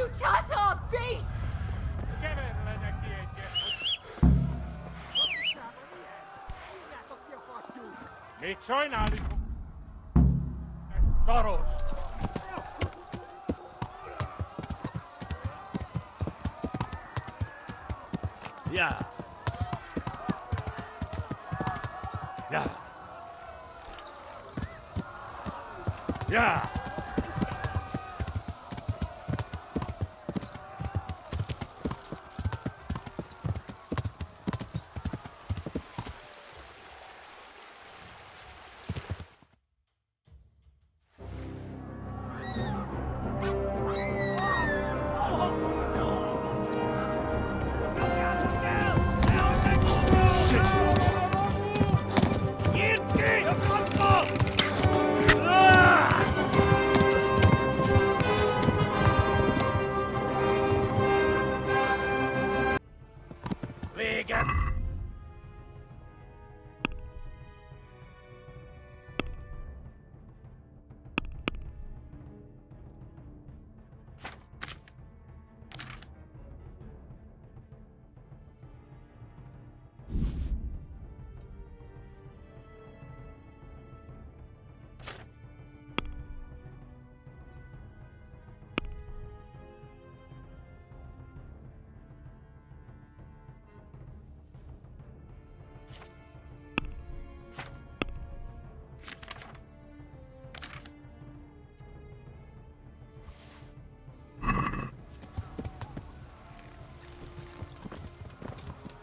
you chatter, beast! Nici oi n-ali Soros. Yeah. Yeah. Yeah.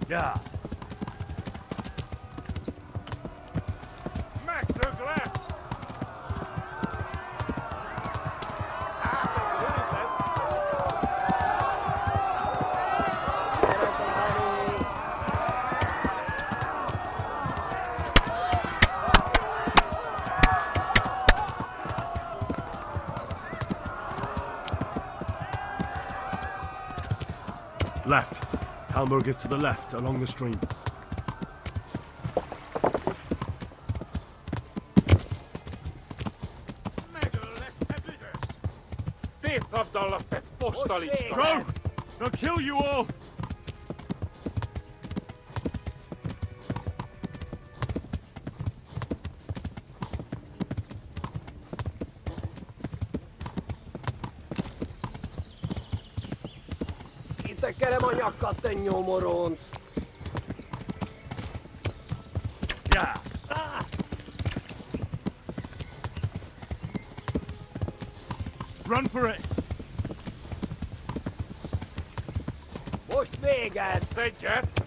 Yeah. Master Glass. Left. Talmberg is to the left, along the stream. Seats of the Fostalic. Go! They'll kill you all! Tekerem a nyakat, te nyomoronc! Yeah. Run for it! Most véget! Szedjet!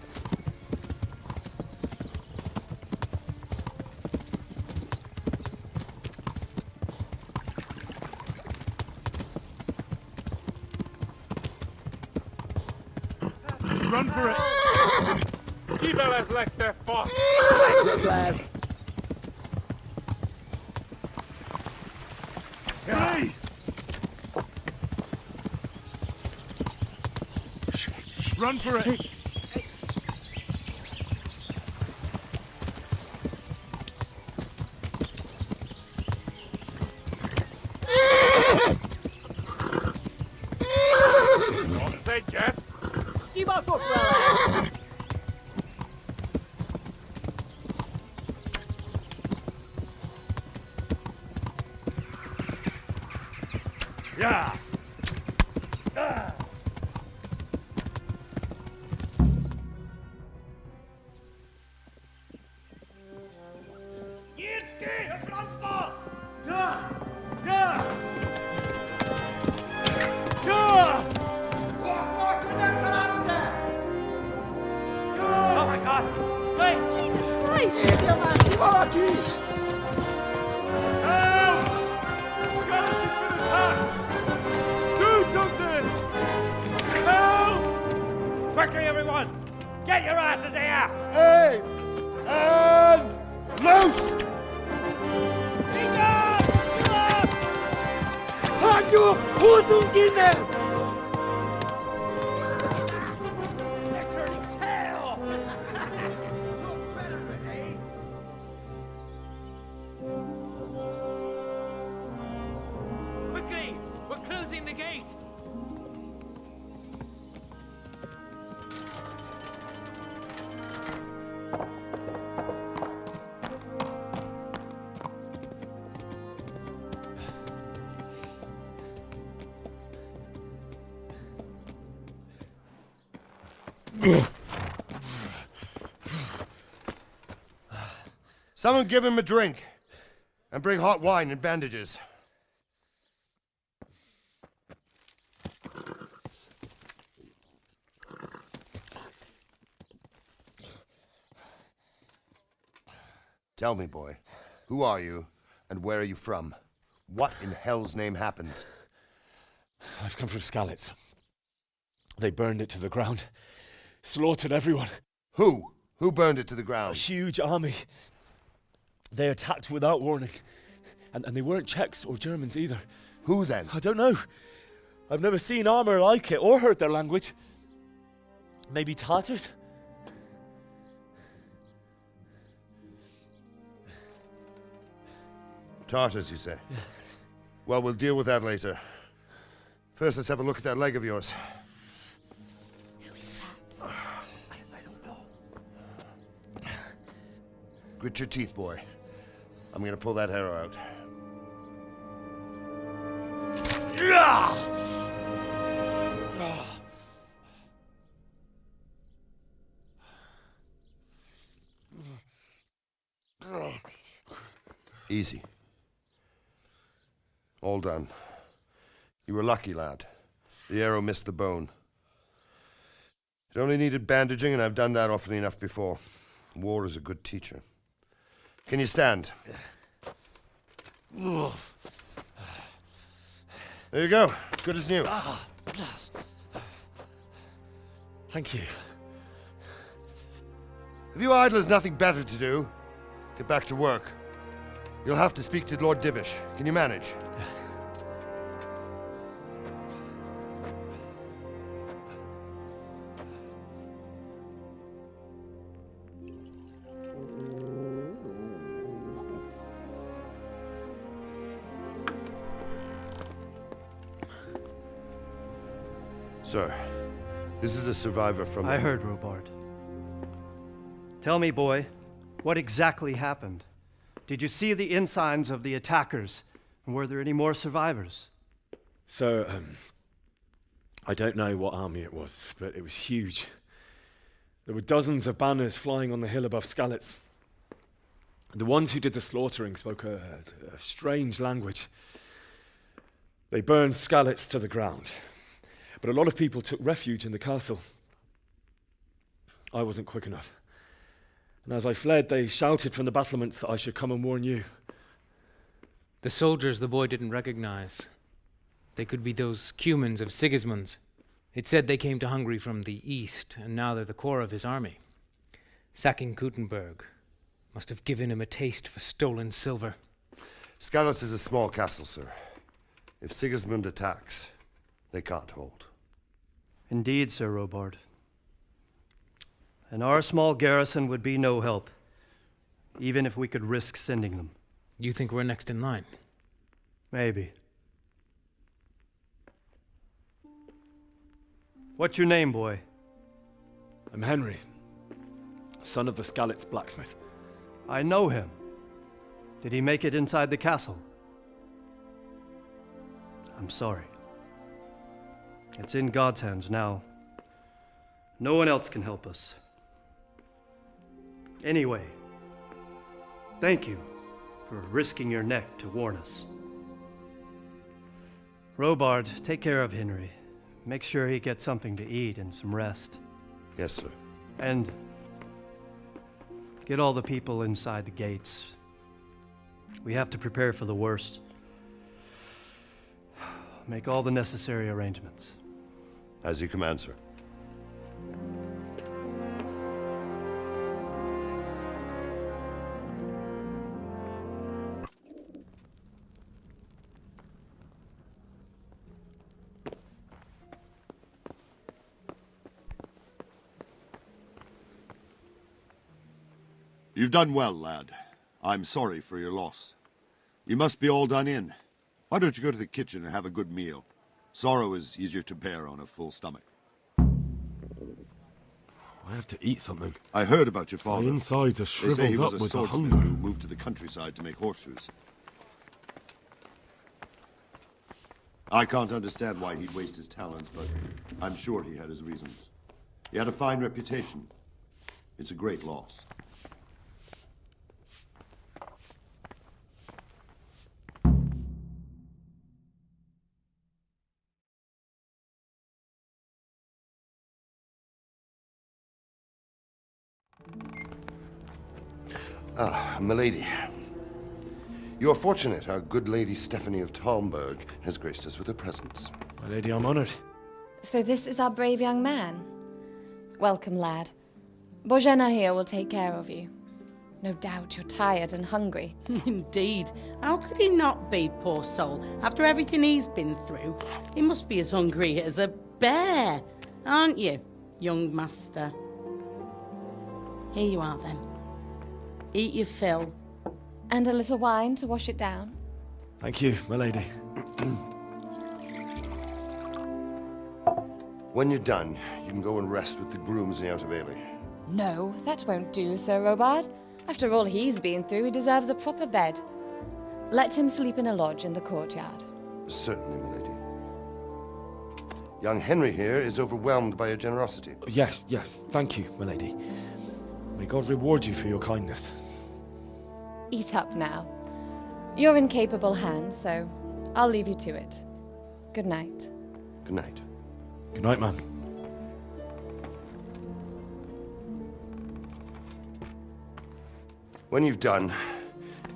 Run for it! Kivelezlek, te fasz! Legjobb lesz! Flee! Run for it! Szedjet! Kibaszott vele! Yeah! Quickly, everyone! Get your asses here! Hey! And loose! Hagyjuk! Húzzunk innen! Quickly! We're closing the gate! Someone give him a drink. And bring hot wine and bandages. Tell me, boy, who are you and where are you from? What in hell's name happened? I've come from Skalitz. They burned it to the ground. Slaughtered everyone. Who? Who burned it to the A ground? huge army. They attacked without warning. And they weren't Czechs or Germans either. Who then? I don't know. I've never seen armor like it or heard their language. Maybe Tatars? Tartars, you say? Well, we'll deal with that later. First, let's have a look at that leg of yours. I don't know. Grit your teeth, boy. I'm gonna pull that arrow out. Easy. All done. You were lucky, lad. The arrow missed the bone. It only needed bandaging, and I've done that often enough before. War is a good teacher. Can you stand? There you go. Good as new. Thank you. If you idlers nothing better to do, get back to work. You'll have to speak to Lord Divish. Can you manage? Sir, this is a survivor from... I heard, Robard. Tell me, boy, what exactly happened? Did you see the ensigns of the attackers? And were there any more survivors? So, I don't know what army it was, but it was huge. There were dozens of banners flying on the hill above Skalitz. The ones who did the slaughtering spoke a strange language. They burned Skalitz to the ground. But a lot of people took refuge in the castle. I wasn't quick enough. And as I fled, they shouted from the battlements that I should come and warn you. The soldiers the boy didn't recognize. They could be those Cumans of Sigismund's. It said they came to Hungary from the east, and now they're the core of his army. Sacking Gutenberg must have given him a taste for stolen silver. Skalitz is a small castle, sir. If Sigismund attacks, they can't hold. Indeed, Sir Robard. And our small garrison would be no help, even if we could risk sending them. You think we're next in line? Maybe. What's your name, boy? I'm Henry, son of the Skalitz blacksmith. I know him. Did he make it inside the castle? I'm sorry. It's in God's hands now. No one else can help us. Anyway, thank you for risking your neck to warn us. Robard, take care of Henry. Make sure he gets something to eat and some rest. Yes, sir. And get all the people inside the gates. We have to prepare for the worst. Make all the necessary arrangements. As you command, sir. You've done well, lad. I'm sorry for your loss. You must be all done in. Why don't you go to the kitchen and have a good meal? Sorrow is easier to bear on a full stomach. I have to eat something. I heard about your My father. insides are They say he shriveled was up a with the swordsman hunger. who moved to the countryside to make horseshoes. I can't understand why he'd waste his talents, but I'm sure he had his reasons. He had a fine reputation. It's a great loss. Ah, milady. You are fortunate our good lady Stephanie of Talmberg has graced us with her presence. My lady, I'm honored. So this is our brave young man. Welcome, lad. Bojena here will take care of you. No doubt you're tired and hungry. Indeed. How could he not be, poor soul? After everything he's been through, he must be as hungry as a bear, aren't you, young master? Here you are, then. Eat your fill. And a little wine to wash it down. Thank you, my lady. When you're done, you can go and rest with the grooms in the Outer Bailey. No, that won't do, Sir Robard. After all he's been through, he deserves a proper bed. Let him sleep in a lodge in the courtyard. Certainly, milady. Young Henry here is overwhelmed by your generosity. Yes, yes, thank you, my lady. May God reward you for your kindness. Eat up now. You're in capable hands, so I'll leave you to it. Good night. Good night. Good night, ma'am. When you've done,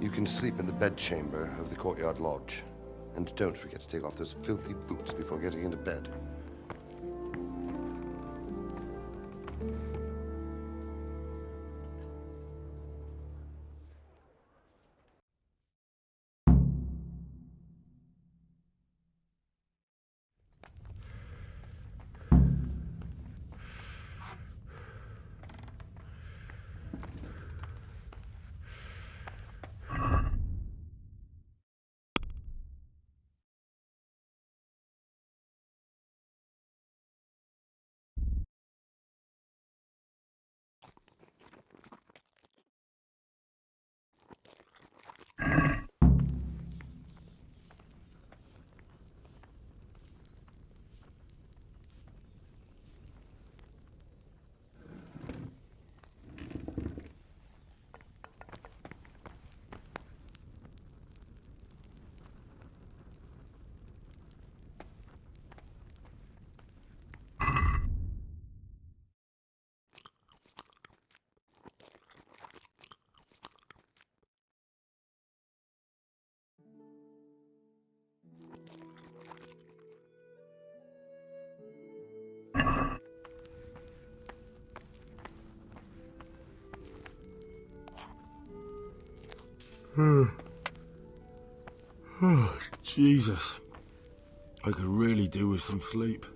you can sleep in the bedchamber of the courtyard lodge. And don't forget to take off those filthy boots before getting into bed. Oh, Jesus. I could really do with some sleep.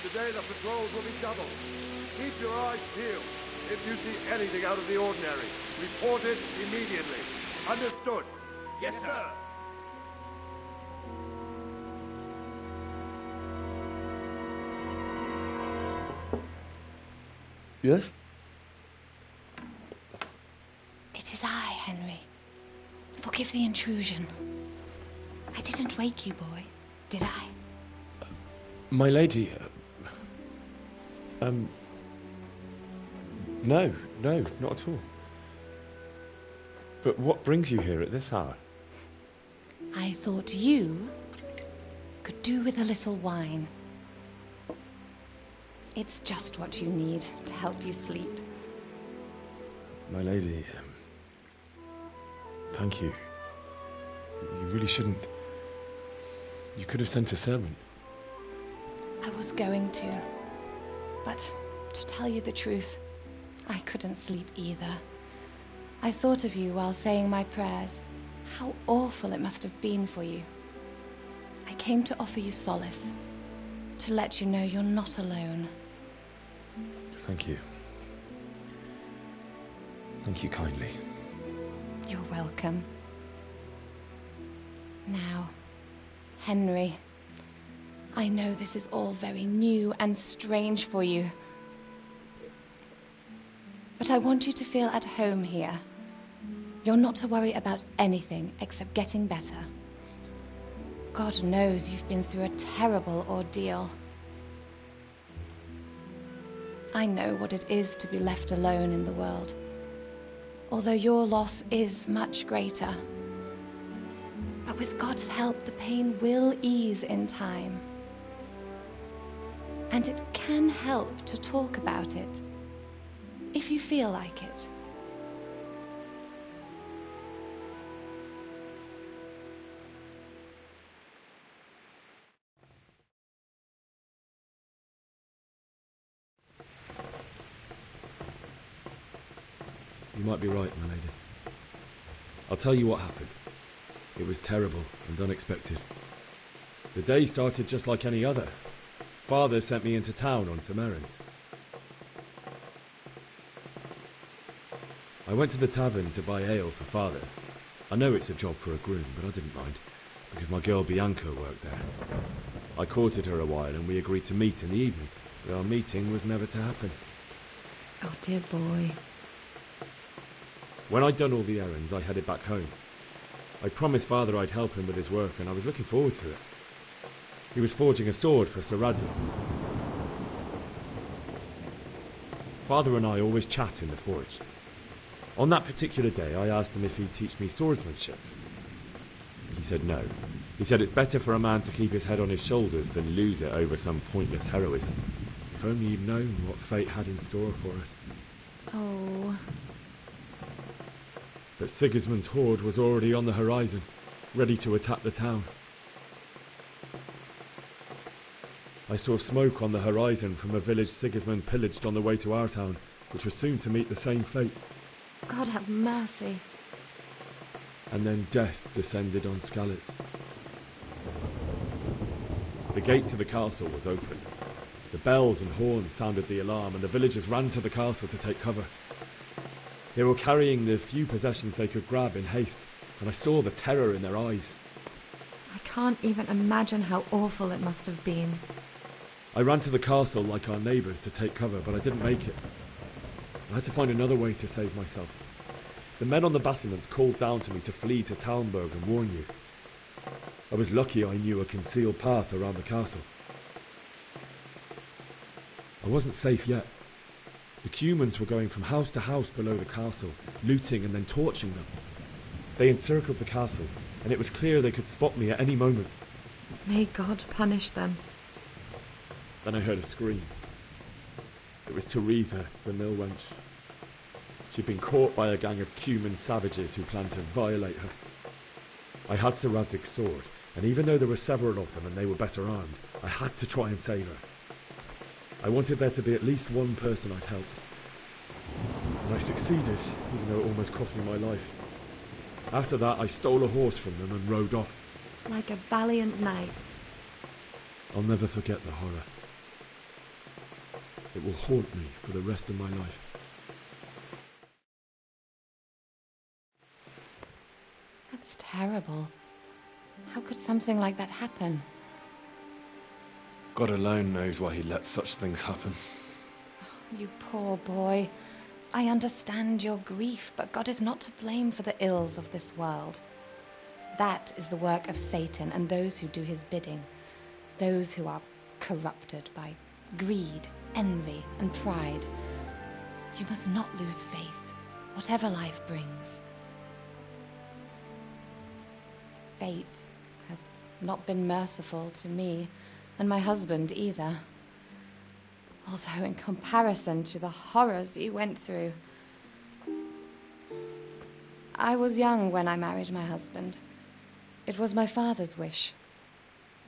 Today the patrols will be doubled. Keep your eyes peeled. If you see anything out of the ordinary, report it immediately. Understood? Yes, sir. Yes? It is I, Henry. Forgive the intrusion. I didn't wake you, boy, did I? My lady, no, not at all. But what brings you here at this hour? I thought you could do with a little wine. It's just what you need to help you sleep. My lady, thank you. You really shouldn't. You could have sent a servant. I was going to, but to tell you the truth, I couldn't sleep either. I thought of you while saying my prayers. How awful it must have been for you. I came to offer you solace, to let you know you're not alone. Thank you. Thank you kindly. You're welcome. Now, Henry, I know this is all very new and strange for you, but I want you to feel at home here. You're not to worry about anything except getting better. God knows you've been through a terrible ordeal. I know what it is to be left alone in the world, although your loss is much greater. But with God's help, the pain will ease in time. And it can help to talk about it, if you feel like it. You might be right, my lady. I'll tell you what happened. It was terrible and unexpected. The day started just like any other. Father sent me into town on some errands. I went to the tavern to buy ale for Father. I know it's a job for a groom, but I didn't mind, because my girl Bianca worked there. I courted her a while and we agreed to meet in the evening, but our meeting was never to happen. Oh, dear boy. When I'd done all the errands, I headed back home. I promised Father I'd help him with his work, and I was looking forward to it. He was forging a sword for Sir Radzig. Father and I always chat in the forge. On that particular day, I asked him if he'd teach me swordsmanship. He said no. He said it's better for a man to keep his head on his shoulders than lose it over some pointless heroism. If only he'd known what fate had in store for us. Oh. But Sigismund's horde was already on the horizon, ready to attack the town. I saw smoke on the horizon from a village Sigismund pillaged on the way to our town, which was soon to meet the same fate. God have mercy. And then death descended on Skalitz. The gate to the castle was open. The bells and horns sounded the alarm, and the villagers ran to the castle to take cover. They were carrying the few possessions they could grab in haste, and I saw the terror in their eyes. I can't even imagine how awful it must have been. I ran to the castle like our neighbours to take cover, but I didn't make it. I had to find another way to save myself. The men on the battlements called down to me to flee to Talmberg and warn you. I was lucky I knew a concealed path around the castle. I wasn't safe yet. The Cumans were going from house to house below the castle, looting and then torching them. They encircled the castle, and it was clear they could spot me at any moment. May God punish them. Then I heard a scream. It was Teresa, the mill wench. She'd been caught by a gang of Cuman savages who planned to violate her. I had Sir Radzig's sword, and even though there were several of them and they were better armed, I had to try and save her. I wanted there to be at least one person I'd helped. And I succeeded, even though it almost cost me my life. After that, I stole a horse from them and rode off. Like a valiant knight. I'll never forget the horror. It will haunt me for the rest of my life. That's terrible. How could something like that happen? God alone knows why he lets such things happen. You poor boy. I understand your grief, but God is not to blame for the ills of this world. That is the work of Satan and those who do his bidding. Those who are corrupted by greed, envy, and pride. You must not lose faith, whatever life brings. Fate has not been merciful to me, and my husband either. Although in comparison to the horrors you went through. I was young when I married my husband. It was my father's wish.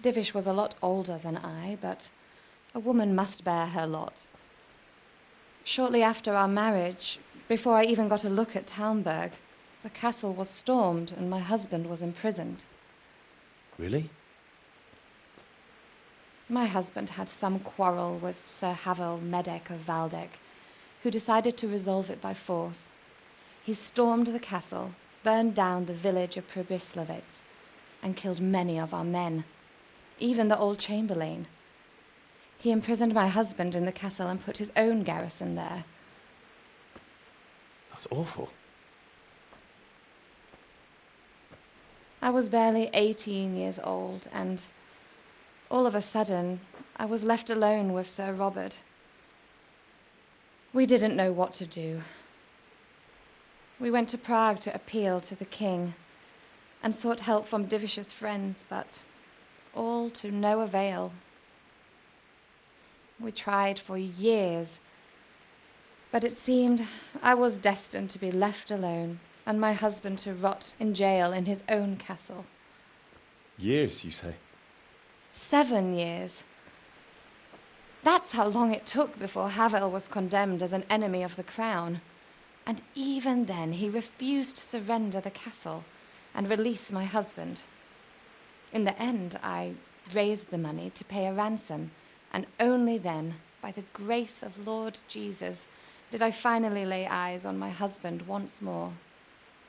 Divish was a lot older than I, but a woman must bear her lot. Shortly after our marriage, before I even got a look at Talmberg, the castle was stormed and my husband was imprisoned. Really? My husband had some quarrel with Sir Havel Medek of Valdek, who decided to resolve it by force. He stormed the castle, burned down the village of Pribyslavitz, and killed many of our men, even the old chamberlain. He imprisoned my husband in the castle and put his own garrison there. That's awful. I was barely 18 years old, and all of a sudden, I was left alone with Sir Robert. We didn't know what to do. We went to Prague to appeal to the king and sought help from Divish's friends, but all to no avail. We tried for years, but it seemed I was destined to be left alone and my husband to rot in jail in his own castle. Years, you say? 7 years. That's how long it took before Havel was condemned as an enemy of the crown. And even then, he refused to surrender the castle and release my husband. In the end, I raised the money to pay a ransom, and only then, by the grace of Lord Jesus, did I finally lay eyes on my husband once more.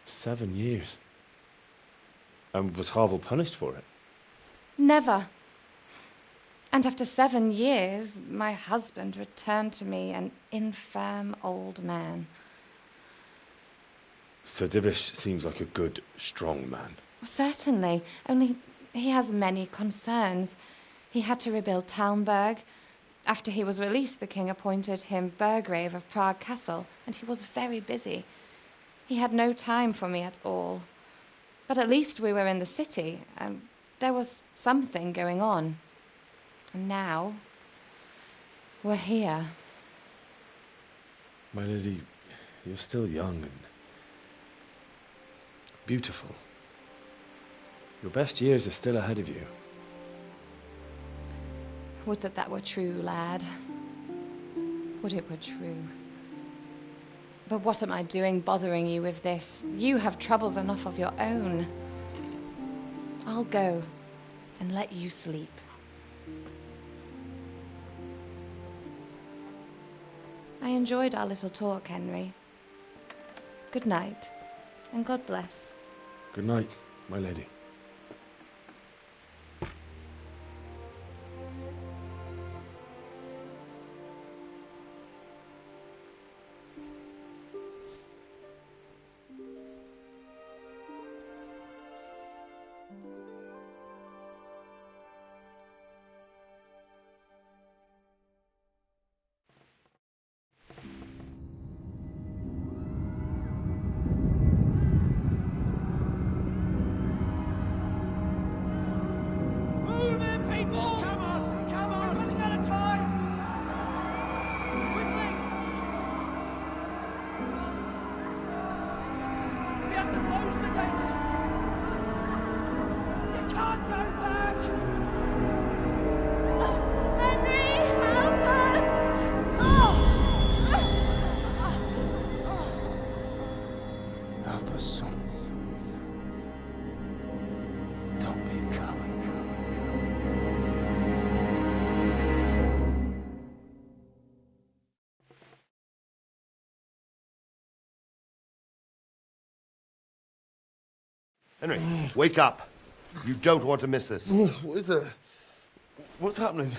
7 years. And was Havel punished for it? Never. And after 7 years, my husband returned to me an infirm old man. Sir Divish seems like a good, strong man. Certainly, only he has many concerns. He had to rebuild Talmberg. After he was released, the king appointed him Burgrave of Prague Castle, and he was very busy. He had no time for me at all. But at least we were in the city, and there was something going on. And now, we're here. My lady, you're still young and beautiful. Your best years are still ahead of you. Would that that were true, lad. Would it were true. But what am I doing bothering you with this? You have troubles enough of your own. I'll go and let you sleep. I enjoyed our little talk, Henry. Good night, and God bless. Good night, my lady. Henry, wake up. You don't want to miss this. What is it? What's happening?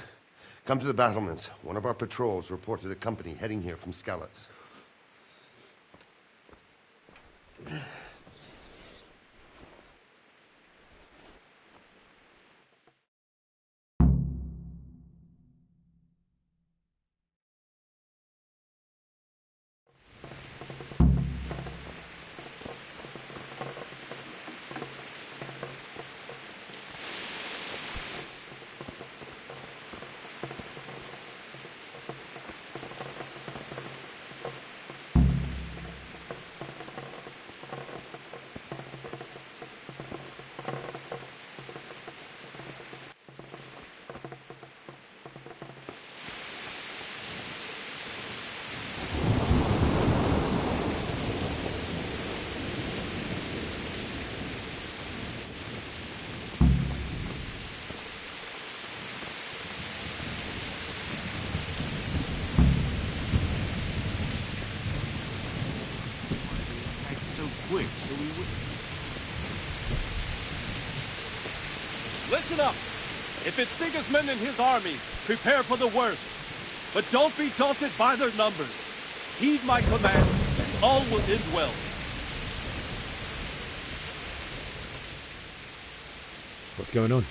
Come to the battlements. One of our patrols reported a company heading here from Skalitz. quick so we wouldn't... Listen up! If it's Sigismund and his army, prepare for the worst. But don't be daunted by their numbers. Heed my commands, and all will end well. What's going on?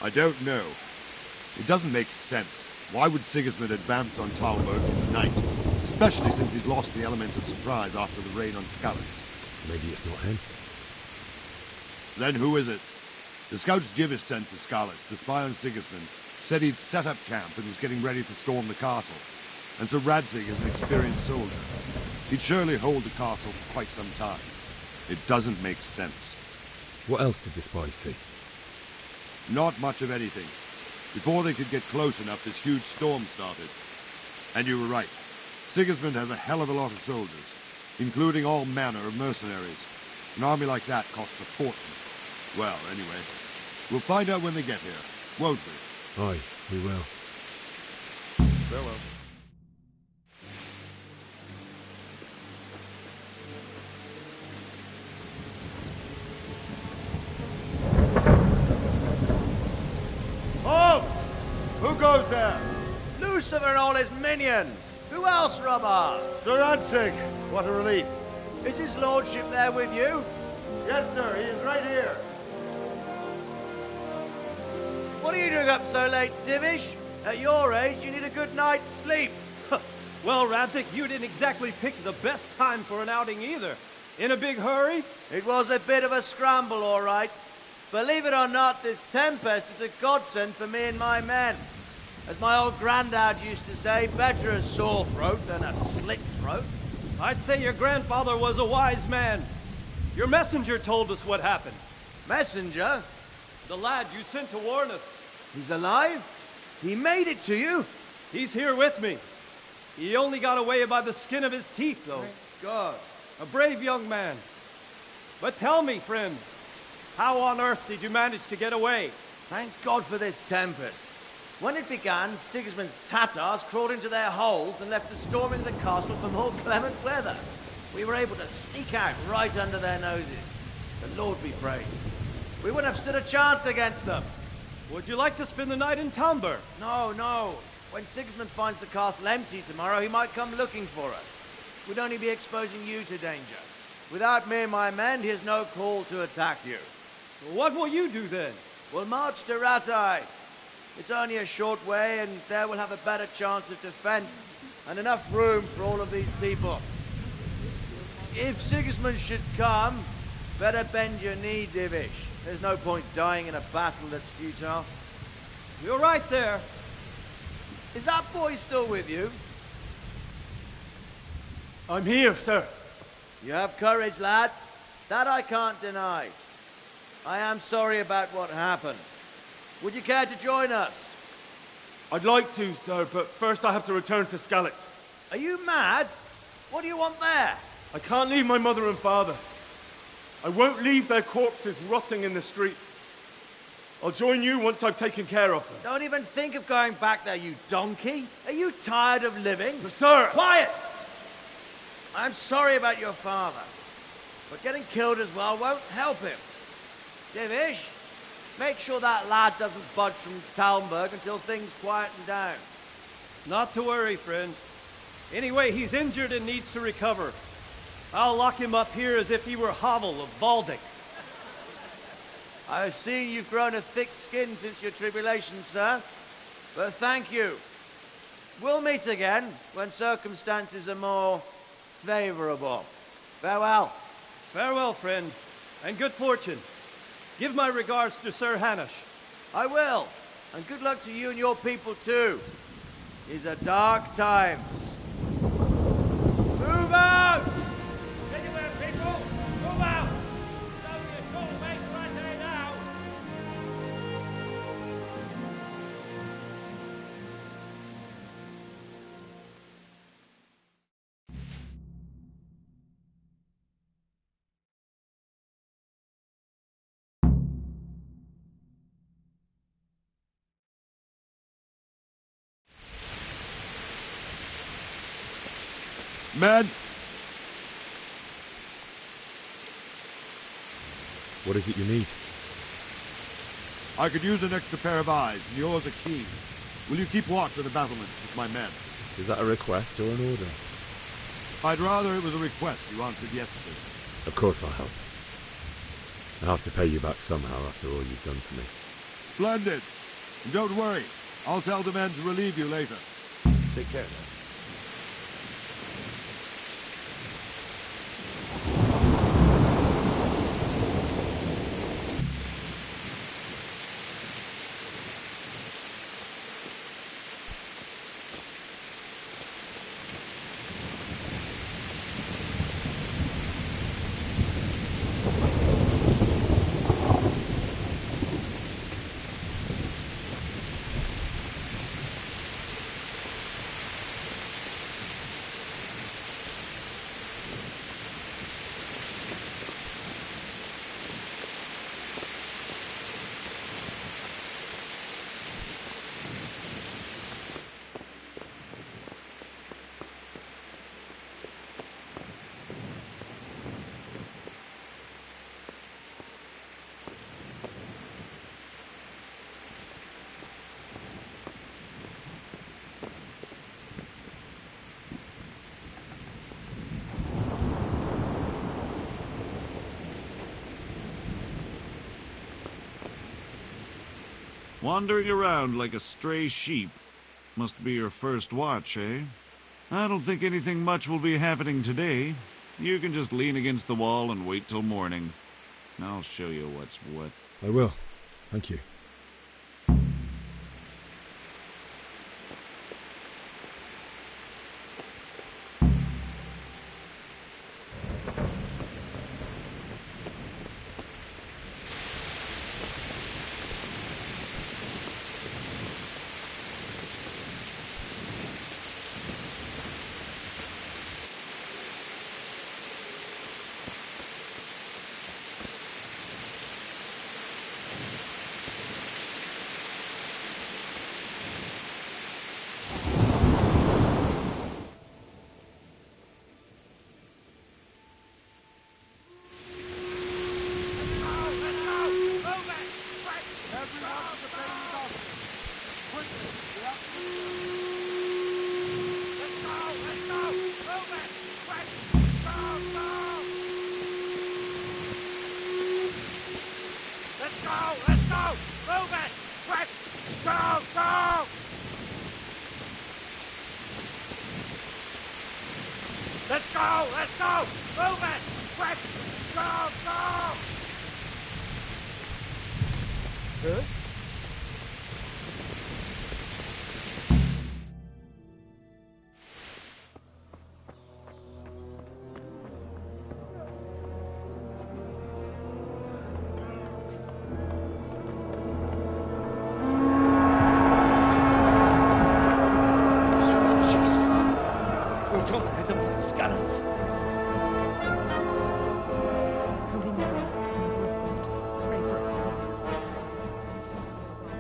I don't know. It doesn't make sense. Why would Sigismund advance on Talmberg in the night? Especially since he's lost the element of surprise after the raid on Skalitz. Maybe it's not him. Then who is it? The scouts Jivish sent to Skalitz to spy on Sigismund said he'd set up camp and was getting ready to storm the castle. And so Radzig is an experienced soldier. He'd surely hold the castle for quite some time. It doesn't make sense. What else did the spies see? Not much of anything. Before they could get close enough, this huge storm started. And you were right. Sigismund has a hell of a lot of soldiers, including all manner of mercenaries. An army like that costs a fortune. Well, anyway, we'll find out when they get here, won't we? Aye, we will. Farewell. Halt! Who goes there? Lucifer and all his minions. Who else, Robert? Sir Radzig. What a relief. Is his lordship there with you? Yes, sir. He is right here. What are you doing up so late, Divish? At your age, you need a good night's sleep. Well, Radzig, you didn't exactly pick the best time for an outing either. In a big hurry? It was a bit of a scramble, all right. Believe it or not, this tempest is a godsend for me and my men. As my old granddad used to say, better a sore throat than a slit throat. I'd say your grandfather was a wise man. Your messenger told us what happened. Messenger? The lad you sent to warn us. He's alive? He made it to you? He's here with me. He only got away by the skin of his teeth, though. Thank God. A brave young man. But tell me, friend, how on earth did you manage to get away? Thank God for this tempest. When it began, Sigismund's Tatars crawled into their holes and left us storming the castle for more clement weather. We were able to sneak out right under their noses. The Lord be praised. We wouldn't have stood a chance against them. Would you like to spend the night in Talmberg? No, no. When Sigismund finds the castle empty tomorrow, he might come looking for us. We'd only be exposing you to danger. Without me and my men, he has no call to attack you. What will you do then? We'll march to Ratai. It's only a short way, and there we'll have a better chance of defense, and enough room for all of these people. If Sigismund should come, better bend your knee, Divish. There's no point dying in a battle that's futile. You're right there. Is that boy still with you? I'm here, sir. You have courage, lad. That I can't deny. I am sorry about what happened. Would you care to join us? I'd like to, sir, but first I have to return to Skalitz. Are you mad? What do you want there? I can't leave my mother and father. I won't leave their corpses rotting in the street. I'll join you once I've taken care of them. Don't even think of going back there, you donkey. Are you tired of living? But sir! Quiet! I'm sorry about your father, but getting killed as well won't help him. Divish, make sure that lad doesn't budge from Talmberg until things quieten down. Not to worry, friend. Anyway, he's injured and needs to recover. I'll lock him up here as if he were Havel of Baldic. I've seen you've grown a thick skin since your tribulation, sir. But thank you. We'll meet again when circumstances are more favorable. Farewell. Farewell, friend, and good fortune. Give my regards to Sir Hanush. I will. And good luck to you and your people, too. These are dark times. Move out! Anywhere, people! Move out! It's only a short way to right there now! Men! What is it you need? I could use an extra pair of eyes, and yours are keen. Will you keep watch of the battlements with my men? Is that a request or an order? I'd rather it was a request you answered yes to. Of course I'll help. I'll have to pay you back somehow after all you've done for me. Splendid. And don't worry. I'll tell the men to relieve you later. Take care now. Wandering around like a stray sheep. Must be your first watch, eh? I don't think anything much will be happening today. You can just lean against the wall and wait till morning. I'll show you what's what. I will. Thank you. Let's go! Let's go! Move it! Quick! Go! Go! Huh?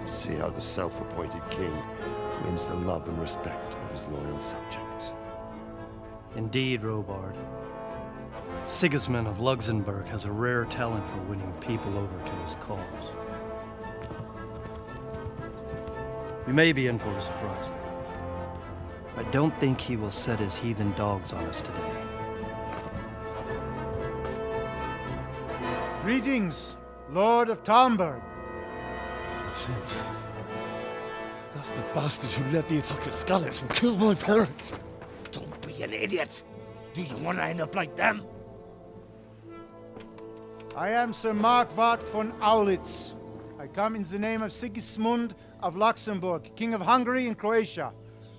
See how the self-appointed king wins the love and respect of his loyal subjects. Indeed, Robard. Sigismund of Luxembourg has a rare talent for winning people over to his cause. We may be in for a surprise, though. I don't think he will set his heathen dogs on us today. Greetings, Lord of Talmberg. That's the bastard who led the attack at Scallis and killed my parents. Don't be an idiot. Do you want to end up like them? I am Sir Markwart von Aulitz. I come in the name of Sigismund of Luxembourg, King of Hungary and Croatia,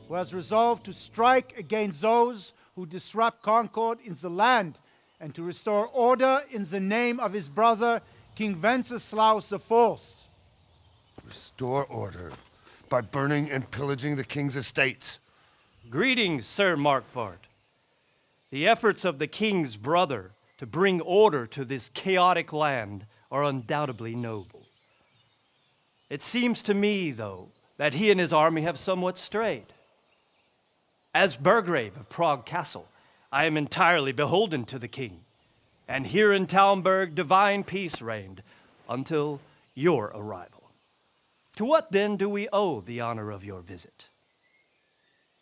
who has resolved to strike against those who disrupt concord in the land and to restore order in the name of his brother, King Wenceslaus IV. Restore order by burning and pillaging the king's estates. Greetings, Sir Markwart. The efforts of the king's brother to bring order to this chaotic land are undoubtedly noble. It seems to me, though, that he and his army have somewhat strayed. As Burgrave of Prague Castle, I am entirely beholden to the king. And here in Talmberg, divine peace reigned until your arrival. To what then do we owe the honor of your visit?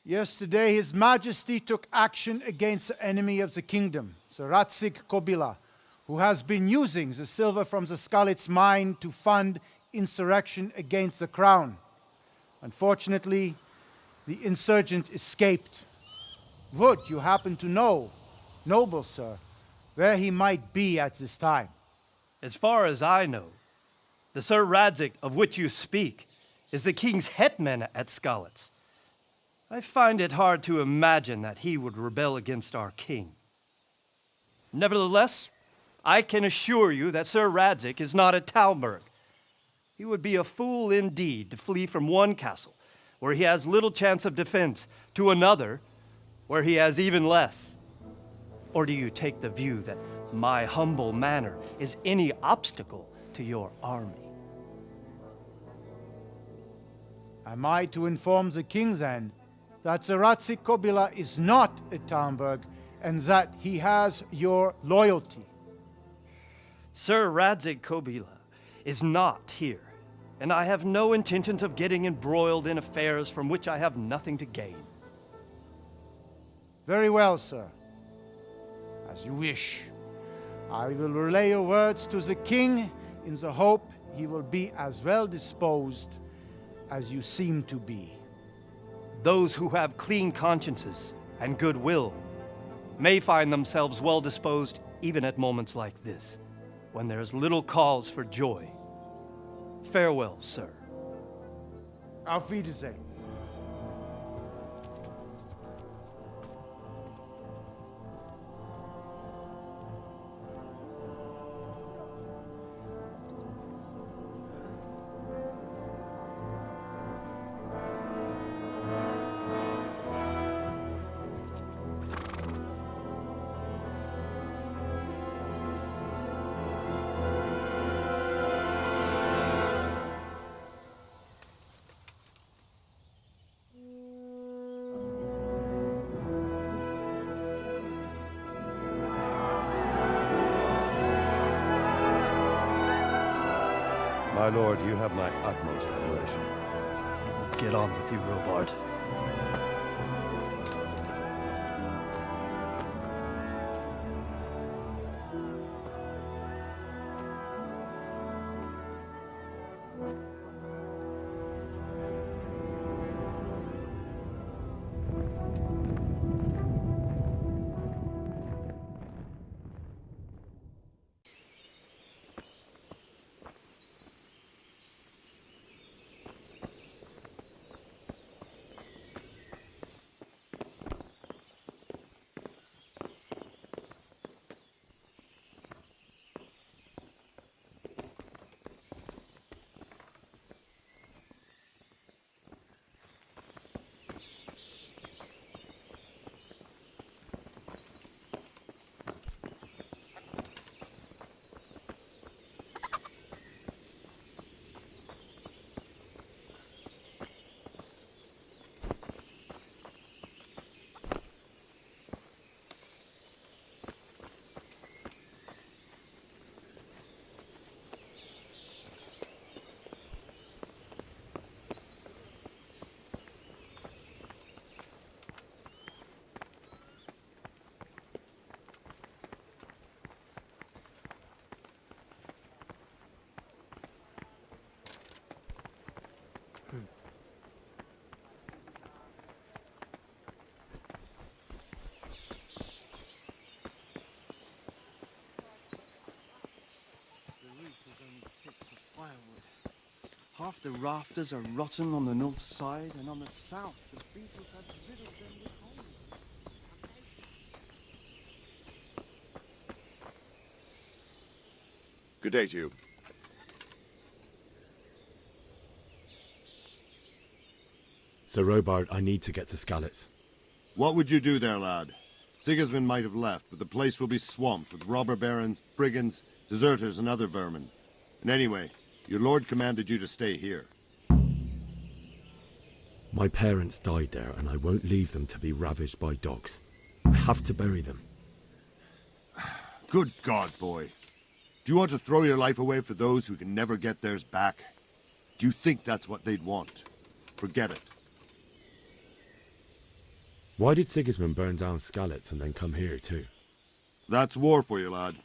Yesterday, His Majesty took action against the enemy of the kingdom, the Ratsig Kobila, who has been using the silver from the Skalitz mine to fund insurrection against the crown. Unfortunately, the insurgent escaped. Would you happen to know, noble sir, where he might be at this time? As far as I know, the Sir Radzik of which you speak is the king's hetman at Skalitz. I find it hard to imagine that he would rebel against our king. Nevertheless, I can assure you that Sir Radzik is not at Talmberg. He would be a fool indeed to flee from one castle, where he has little chance of defense, to another, where he has even less. Or do you take the view that my humble manner is any obstacle to your army? Am I to inform the king then that the Ratsik Kobila is not at Talmberg and that he has your loyalty? Sir Radzik Kobila is not here, and I have no intentions of getting embroiled in affairs from which I have nothing to gain. Very well, sir. As you wish. I will relay your words to the king in the hope he will be as well disposed as you seem to be. Those who have clean consciences and goodwill may find themselves well disposed even at moments like this, when there is little cause for joy. Farewell, sir. Auf Wiedersehen. My lord, you have my utmost admiration. Get on with you, Robard. Half the rafters are rotten on the north side, and on the south the beetles have riddled them with holes. Good day to you. Sir Robard, I need to get to Skalitz. What would you do there, lad? Sigismund might have left, but the place will be swamped with robber barons, brigands, deserters, and other vermin. And anyway, your lord commanded you to stay here. My parents died there, and I won't leave them to be ravaged by dogs. I have to bury them. Good God, boy. Do you want to throw your life away for those who can never get theirs back? Do you think that's what they'd want? Forget it. Why did Sigismund burn down Skalitz and then come here too? That's war for you, lad.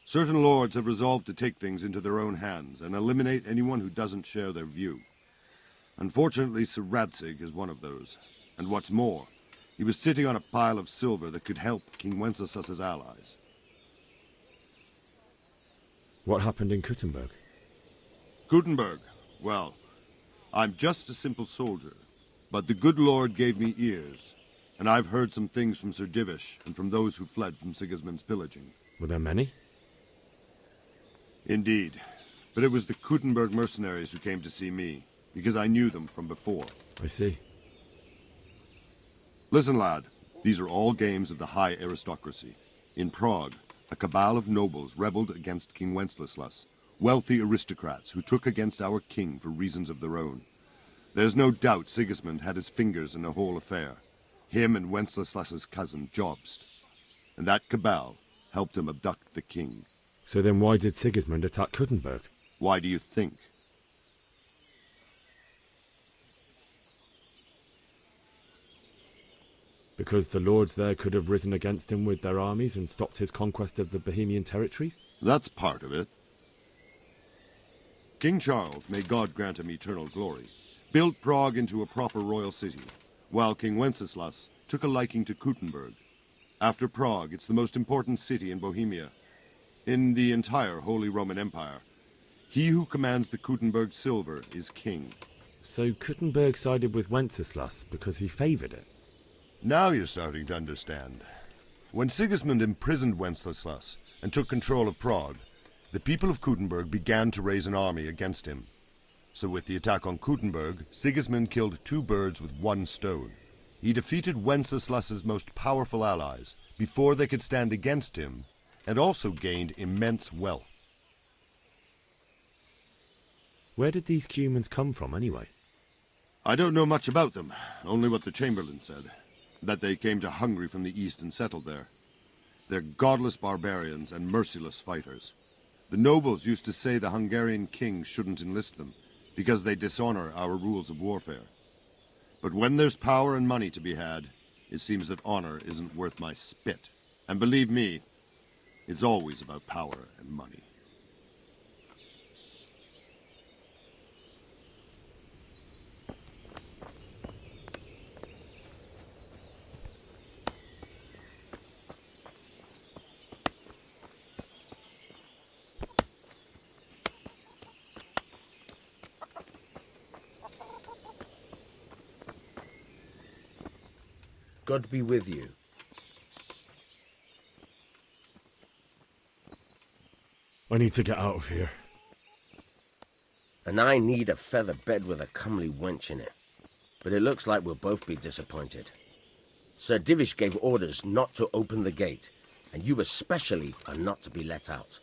Certain lords have resolved to take things into their own hands and eliminate anyone who doesn't share their view. Unfortunately, Sir Radzig is one of those. And what's more, he was sitting on a pile of silver that could help King Wenceslas's allies. What happened in Kuttenberg? Kuttenberg? Well, I'm just a simple soldier, but the good Lord gave me ears, and I've heard some things from Sir Divish and from those who fled from Sigismund's pillaging. Were there many? Indeed, but it was the Kuttenberg mercenaries who came to see me, because I knew them from before. I see. Listen, lad, these are all games of the high aristocracy. In Prague, a cabal of nobles rebelled against King Wenceslas, wealthy aristocrats who took against our king for reasons of their own. There's no doubt Sigismund had his fingers in the whole affair, him and Wenceslas's cousin Jobst. And that cabal helped him abduct the king. So then why did Sigismund attack Kuttenberg? Why do you think? Because the lords there could have risen against him with their armies and stopped his conquest of the Bohemian territories? That's part of it. King Charles, may God grant him eternal glory, built Prague into a proper royal city, while King Wenceslas took a liking to Kuttenberg. After Prague, it's the most important city in Bohemia, in the entire Holy Roman Empire. He who commands the Kuttenberg silver is king. So Kuttenberg sided with Wenceslas because he favoured it? Now you're starting to understand. When Sigismund imprisoned Wenceslas and took control of Prague, the people of Kuttenberg began to raise an army against him. So with the attack on Kuttenberg, Sigismund killed two birds with one stone. He defeated Wenceslas's most powerful allies before they could stand against him, and also gained immense wealth. Where did these Cumans come from anyway? I don't know much about them, only what the Chamberlain said. That they came to Hungary from the east and settled there. They're godless barbarians and merciless fighters. The nobles used to say the Hungarian king shouldn't enlist them, because they dishonor our rules of warfare. But when there's power and money to be had, it seems that honor isn't worth my spit. And believe me, it's always about power and money. God be with you. I need to get out of here. And I need a feather bed with a comely wench in it. But it looks like we'll both be disappointed. Sir Divish gave orders not to open the gate, and you especially are not to be let out.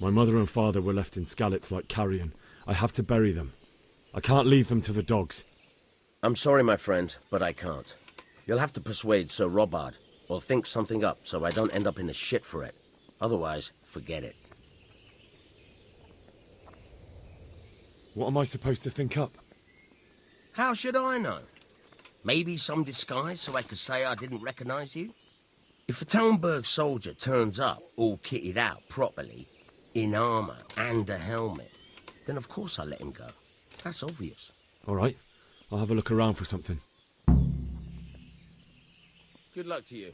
My mother and father were left in Skalitz like carrion. I have to bury them. I can't leave them to the dogs. I'm sorry, my friend, but I can't. You'll have to persuade Sir Robard, or think something up so I don't end up in the shit for it. Otherwise, forget it. What am I supposed to think up? How should I know? Maybe some disguise so I could say I didn't recognize you? If a Talmberg soldier turns up all kitted out properly, in armor and a helmet, then of course I'll let him go. That's obvious. All right, I'll have a look around for something. Good luck to you.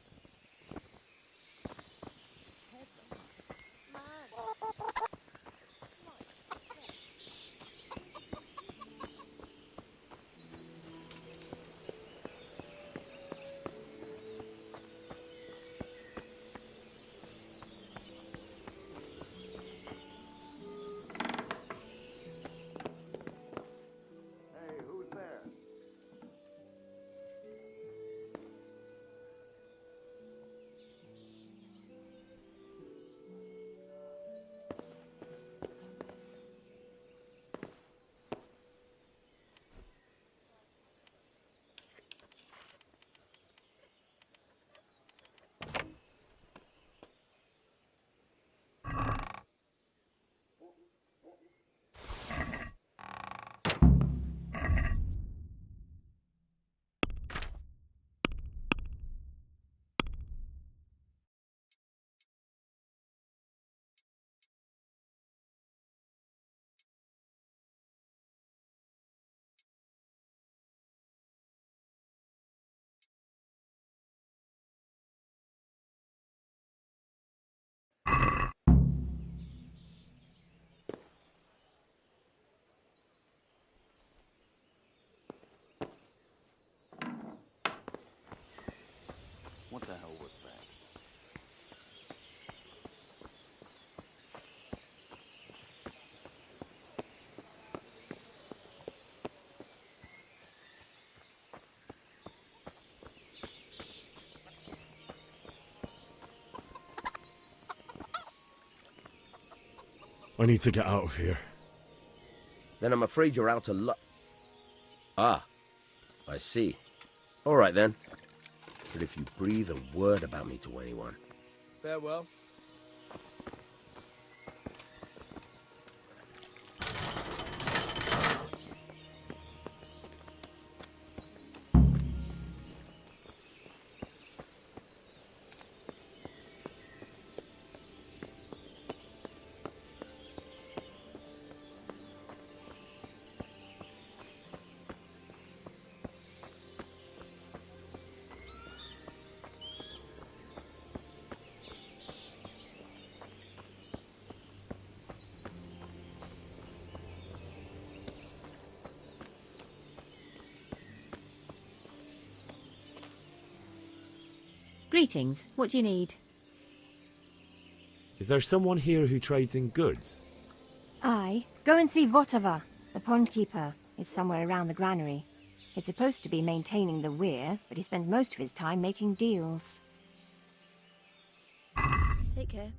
I need to get out of here. Then I'm afraid you're out of luck. Ah, I see. All right then. But if you breathe a word about me to anyone... Farewell. Greetings. What do you need? Is there someone here who trades in goods? Aye. Go and see Votava, the pond keeper. It's somewhere around the granary. He's supposed to be maintaining the weir, but he spends most of his time making deals. Take care.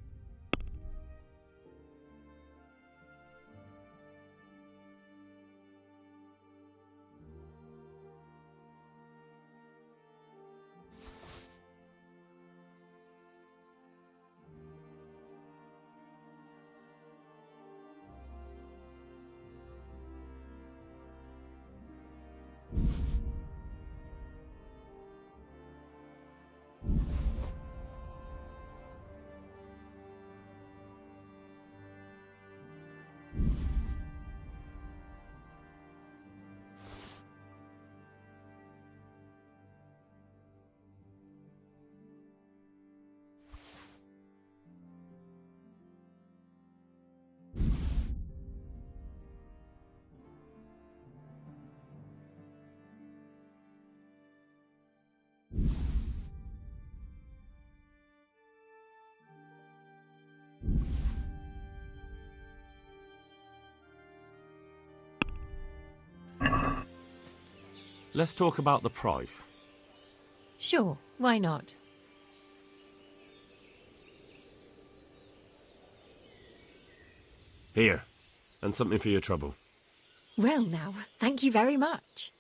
Let's talk about the price. Sure, why not? Here, and something for your trouble. Well now, thank you very much.